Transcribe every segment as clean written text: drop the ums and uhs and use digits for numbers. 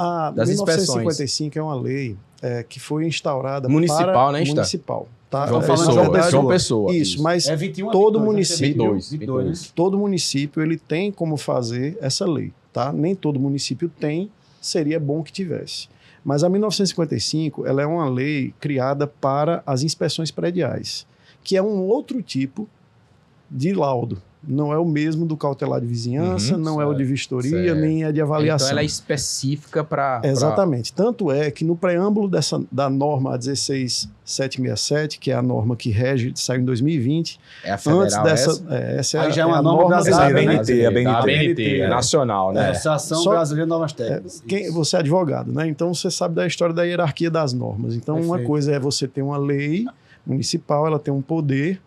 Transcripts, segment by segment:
A das 1955 é uma lei que foi instaurada municipal, para né, municipal. Tá? João Pessoa. João Pessoa. Isso, mas É 21 a todo 22, município, 22. todo município ele tem como fazer essa lei. Tá? Nem todo município tem, seria bom que tivesse. Mas a 1955 ela é uma lei criada para as inspeções prediais, que é um outro tipo de laudo. Não é o mesmo do cautelar de vizinhança, não é o de vistoria, nem é de avaliação. Então ela é específica para... Exatamente. Tanto é que no preâmbulo da norma 16767, que é a norma que rege, saiu em 2020. É a federal antes dessa, essa é, Aí já é a uma norma brasileira, da né? A BNT, nacional, né? Associação Brasileira de Normas Técnicas. Você é advogado, né? Então você sabe da história da hierarquia das normas. Então uma Perfeito. coisa é você ter uma lei municipal, ela tem um poder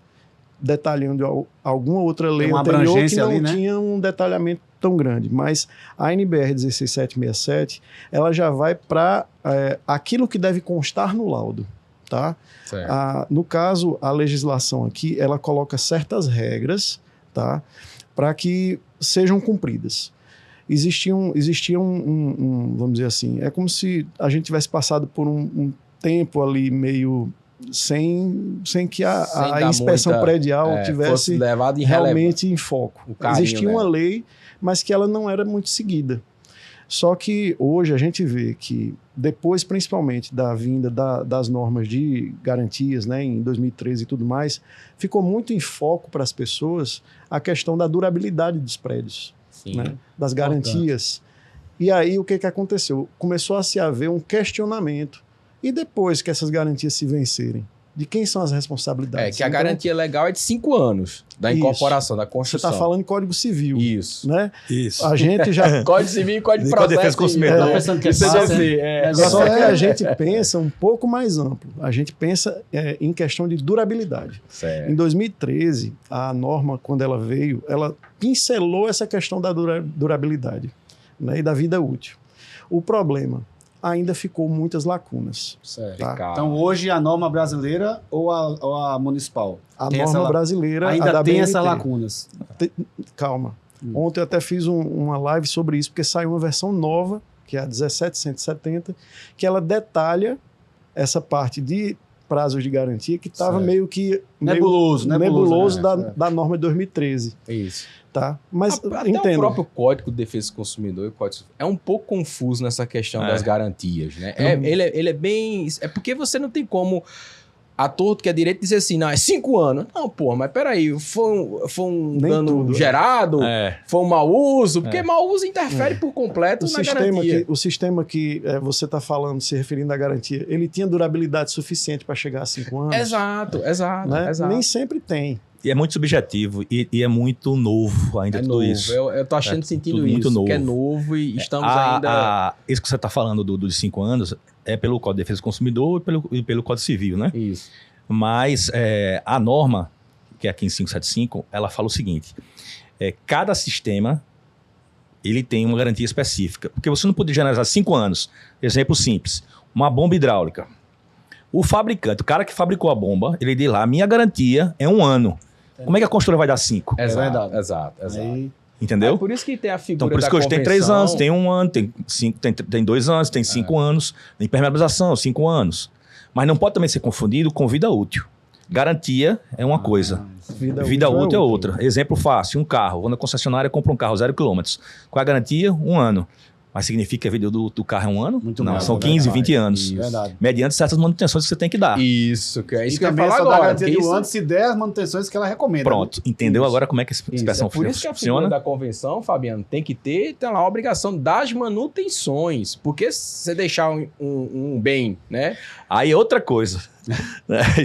detalhando alguma outra lei uma anterior que abrangência não ali, né? tinha um detalhamento tão grande. Mas a NBR 16767, ela já vai para aquilo que deve constar no laudo. Tá? No caso, a legislação aqui, ela coloca certas regras, tá? Para que sejam cumpridas. Existia vamos dizer assim, é como se a gente tivesse passado por um tempo ali meio... Sem que a inspeção predial tivesse realmente em foco. Existia uma lei, mas que ela não era muito seguida. Só que hoje a gente vê que depois, principalmente da vinda das normas de garantias, né, em 2013 e tudo mais, ficou muito em foco para as pessoas a questão da durabilidade dos prédios, né, das garantias. E aí o que aconteceu? Começou a se haver um questionamento. E depois que essas garantias se vencerem, de quem são as responsabilidades? Que a garantia legal é de 5 anos da incorporação, da construção. Você está falando em Código Civil. Isso. Né? Isso. A gente já... Código Civil e Código de Processo. Tá pensando que é fácil, Só que a gente pensa um pouco mais amplo. A gente pensa em questão de durabilidade. Certo. Em 2013, a norma, quando ela veio, ela pincelou essa questão da durabilidade, né, e da vida útil. O problema... ainda ficou muitas lacunas. Certo. Tá? Então, hoje, a norma brasileira ou a municipal? A norma brasileira ainda a da tem BNT. essas lacunas. Calma. Ontem eu até fiz uma live sobre isso, porque saiu uma versão nova, que é a 17170, que ela detalha essa parte de prazos de garantia que estava meio que... nebuloso, da norma de 2013. Isso. Tá? Mas até entendo. o próprio Código de Defesa do Consumidor e o Código é um pouco confuso nessa questão das garantias, né? Ele é bem... É porque você não tem como a torto que é direito dizer assim, não, é 5 anos. Não, pô, mas peraí, foi um dano gerado, foi um mau uso, porque mau uso interfere por completo na garantia. O sistema que você está falando, se referindo à garantia, ele tinha durabilidade suficiente para chegar a 5 anos? Exato. Né? Nem sempre tem. E é muito subjetivo e é muito novo ainda tudo novo. isso. Eu tô achando sentido muito isso, novo. que é novo e estamos ainda... Isso que você está falando dos 5 anos é pelo Código de Defesa do Consumidor e pelo Código Civil, né? Isso. Mas a norma, que é aqui em 575, ela fala o seguinte, cada sistema ele tem uma garantia específica, porque você não pode generalizar 5 anos. Exemplo simples, uma bomba hidráulica. O fabricante, o cara que fabricou a bomba, ele diz lá, a minha garantia é 1 ano. Como é que a construtora vai dar 5? Exato. Entendeu? É por isso que tem a figura então, por isso que hoje tem 3 anos, tem 1 ano, tem 2 anos, tem 5 anos. Impermeabilização, 5 anos. Mas não pode também ser confundido com vida útil. Garantia é uma coisa. Vida útil é outra. Exemplo fácil, um carro. Vou na concessionária, compro um carro 0 km. Qual é a garantia? 1 ano. Mas significa que a vida do carro é 1 ano? Muito não, mais, são 15, 20 anos. Verdade. Mediante certas manutenções que você tem que dar. Isso, que é isso E que eu ia também falar só dá agora. garantia de 1 ano se der as manutenções que ela recomenda. Pronto. Entendeu agora como é que a inspeção Por isso que a figura funciona? da convenção, Fabiano, tem lá a obrigação das manutenções. Porque se você deixar um bem, né? Aí outra coisa.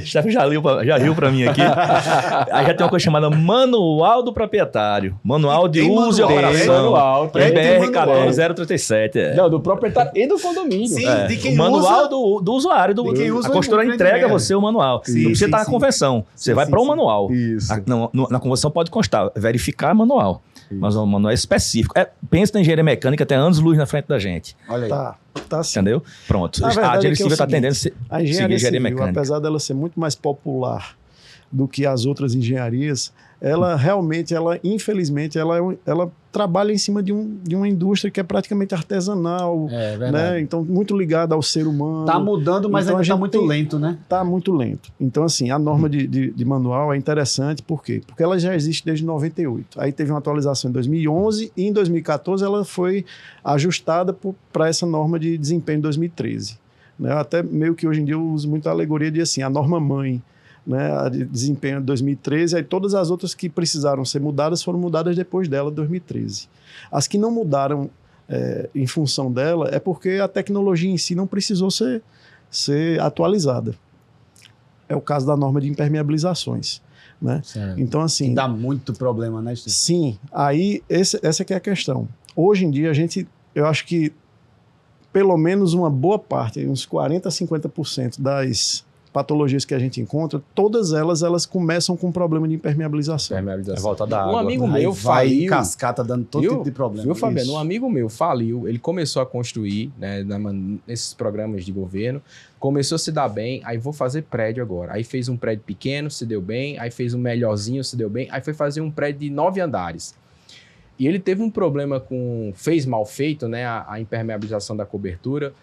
Stefan já riu pra mim aqui. Aí já tem uma coisa chamada Manual do Proprietário. Manual de uso e operação. MBR 14037. Não, do proprietário e do condomínio. Sim, de quem o manual usa, do usuário. A construtora entrega você o manual. Sim, não precisa estar na convenção. Você vai para o manual. Isso. Na convenção pode constar, verificar manual. Mas o manual é específico. Pensa na engenharia mecânica, tem anos-luz na frente da gente. Olha aí. Tá sim. Entendeu? Pronto. A engenharia civil está tendendo a a engenharia civil, mecânica. apesar dela ser muito mais popular do que as outras engenharias, ela realmente, infelizmente, ela trabalha em cima de uma indústria que é praticamente artesanal, né? Então muito ligada ao ser humano. Está mudando, mas então, ainda está muito lento, né? Está muito lento. Então, assim, a norma de manual é interessante, por quê? Porque ela já existe desde 98. Aí teve uma atualização em 2011 e em 2014 ela foi ajustada para essa norma de desempenho em 2013. Né? Até meio que hoje em dia eu uso muito a alegoria de assim, a norma mãe, né, a de desempenho de 2013, aí todas as outras que precisaram ser mudadas foram mudadas depois dela, 2013. As que não mudaram em função dela é porque a tecnologia em si não precisou ser atualizada. É o caso da norma de impermeabilizações. Né? Então, assim... Dá muito problema, né, Steve? Sim, aí essa que é a questão. Hoje em dia, eu acho que pelo menos uma boa parte, uns 40% a 50% das patologias que a gente encontra, todas elas começam com problema de impermeabilização. É volta da água. Um amigo meu vai faliu. cascata dando todo tipo de problema. Viu, Fabiano? Isso. Um amigo meu faliu, ele começou a construir, né, nesses programas de governo, começou a se dar bem, aí vou fazer prédio agora. Aí fez um prédio pequeno, se deu bem, aí fez um melhorzinho, se deu bem, aí foi fazer um prédio de 9 andares. E ele teve um problema fez mal feito, né, a impermeabilização da cobertura.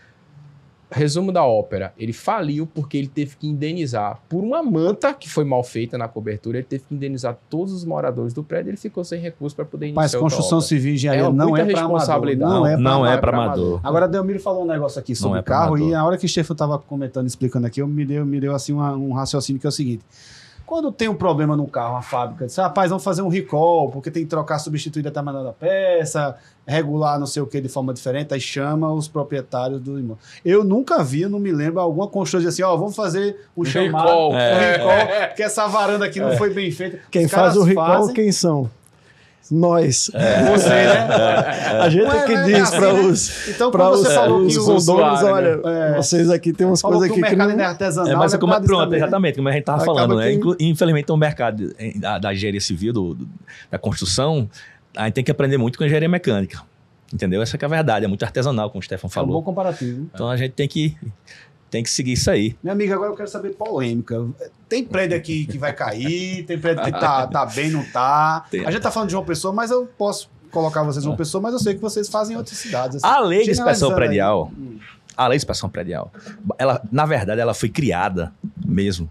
Resumo da ópera, ele faliu porque ele teve que indenizar por uma manta que foi mal feita na cobertura, ele teve que indenizar todos os moradores do prédio, ele ficou sem recurso para poder iniciar Mas construção civil e engenharia não é para responsabilidade. Não é para amador. Agora, Delmiro falou um negócio aqui sobre carro e na hora que o Stefano estava comentando, explicando aqui, me deu assim um raciocínio que é o seguinte. Quando tem um problema no carro, a fábrica diz, rapaz, vamos fazer um recall, porque tem que trocar, substituir determinada peça, regular não sei o que de forma diferente, aí chama os proprietários do imóvel. Eu nunca vi, eu não me lembro, alguma construção diz assim, vamos fazer um chamado, recall, porque essa varanda aqui não foi bem feita. Quem faz o recall, quem são? Nós. Você, né? A gente é que diz para os então, você falou que condôminos, olha, vocês aqui tem umas coisas aqui que o mercado ainda é artesanal. Mas pronto, exatamente, como a gente estava falando, né? Infelizmente o mercado da engenharia civil, da construção, a gente tem que aprender muito com a engenharia mecânica. Entendeu? Essa que é a verdade, é muito artesanal, como o Stefano falou. É um bom comparativo. Então a gente tem que seguir isso aí. Minha amiga, agora eu quero saber polêmica. Tem prédio aqui que vai cair, tem prédio que tá bem, não tá. A gente tá falando de João Pessoa, mas eu posso colocar vocês em João Pessoa, mas eu sei que vocês fazem em outras cidades. Assim. A lei de inspeção predial, ela, na verdade, ela foi criada mesmo.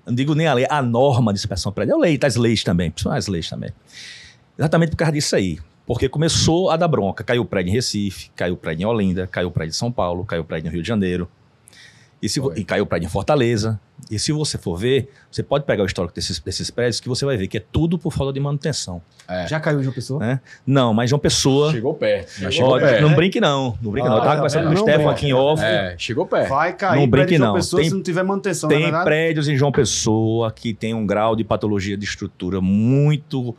Não digo nem a lei, a norma de inspeção predial, as leis também, as leis também. Exatamente por causa disso aí. Porque começou a dar bronca. Caiu o prédio em Recife, caiu o prédio em Olinda, caiu o prédio em São Paulo, caiu o prédio no Rio de Janeiro. E caiu o prédio em Fortaleza. E se você for ver, você pode pegar o histórico desses prédios que você vai ver que é tudo por falta de manutenção. Já caiu em João Pessoa? Não, mas João Pessoa... Chegou perto. Não brinque não. Não brinque não. Eu tava conversando com o Stefano aqui em off. Chegou perto. Vai cair não brinque em João não. Pessoa se não tiver manutenção, Tem prédios em João Pessoa que tem um grau de patologia de estrutura muito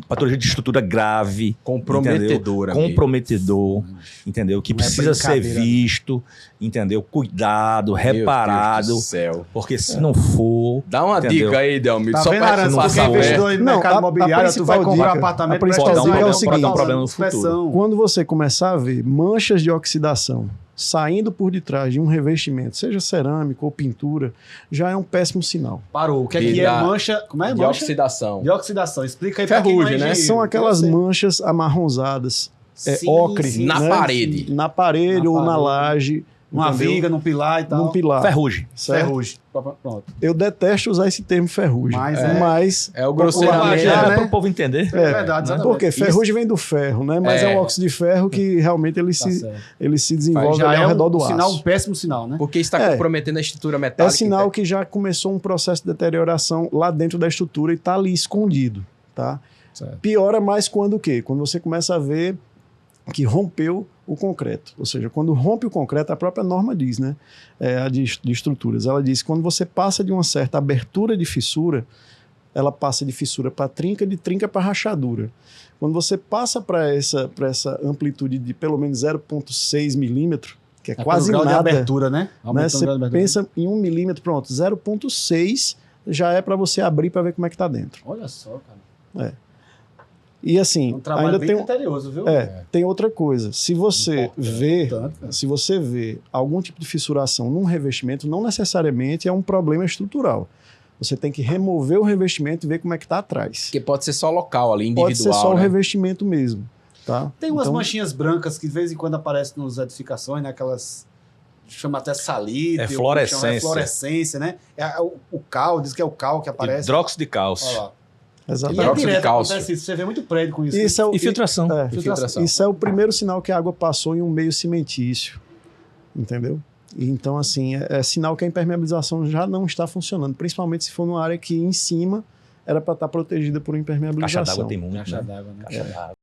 patologia de estrutura grave, comprometedora, comprometedor, entendeu? Que precisa ser visto, entendeu? Cuidado, reparado, Deus do céu. Porque se não for, dá uma dica aí, Delmiro, só para não passar investidor no mercado imobiliário, tu vai comprar apartamento para é o seguinte, dar um problema no futuro. Quando você começar a ver manchas de oxidação saindo por detrás de um revestimento, seja cerâmico ou pintura, já é um péssimo sinal. Parou. O que é mancha? Como é? De oxidação. De oxidação. Explica aí para quem não é engenheiro. São aquelas manchas amarronzadas, ocre. Na parede. Na parede ou na laje. Uma viga, num pilar e tal. Num pilar. Ferrugem. Ferrugem. Pronto. Eu detesto usar esse termo ferrugem. Mas é o grosseiramente, né? Para o povo entender. É verdade, exatamente. Porque ferrugem vem do ferro, né? Mas é um óxido de ferro que realmente ele se desenvolve ao redor do aço. Um péssimo sinal, né? Porque está comprometendo a estrutura metálica. É sinal que já começou um processo de deterioração lá dentro da estrutura e está ali escondido, tá? Certo. Piora mais quando o quê? Quando você começa a ver que rompeu o concreto. Ou seja, quando rompe o concreto, a própria norma diz, né? A de estruturas. Ela diz que quando você passa de uma certa abertura de fissura, ela passa de fissura para trinca, de trinca para rachadura. Quando você passa para essa amplitude de pelo menos 0,6 milímetro, que é quase nada. De abertura, né? Você pensa em 1 milímetro, pronto, 0,6 já é para você abrir para ver como é que está dentro. Olha só, cara. E assim, ainda bem criterioso, viu? Tem outra coisa. Se você vê algum tipo de fissuração num revestimento, não necessariamente é um problema estrutural. Você tem que remover o revestimento e ver como é que está atrás. Porque pode ser só local ali, individual. Pode ser só né? o revestimento mesmo. Tá? Tem umas manchinhas brancas que de vez em quando aparecem nas edificações, né? Aquelas... chama até salite. É fluorescência. É fluorescência, né? É o cal, diz que é o cal que aparece. Hidróxido de cálcio. Olha lá. Exatamente. E é Hidróxido de direto, cálcio. acontece isso. Você vê muito prédio com isso. Isso é o, Infiltração. Infiltração. Isso é o primeiro sinal que a água passou em um meio cimentício. Entendeu? Então, assim, é sinal que a impermeabilização já não está funcionando, principalmente se for numa área que em cima era para estar protegida por impermeabilização. Caixa d'água tem muito. Caixa né? d'água, né? Caixa d'água.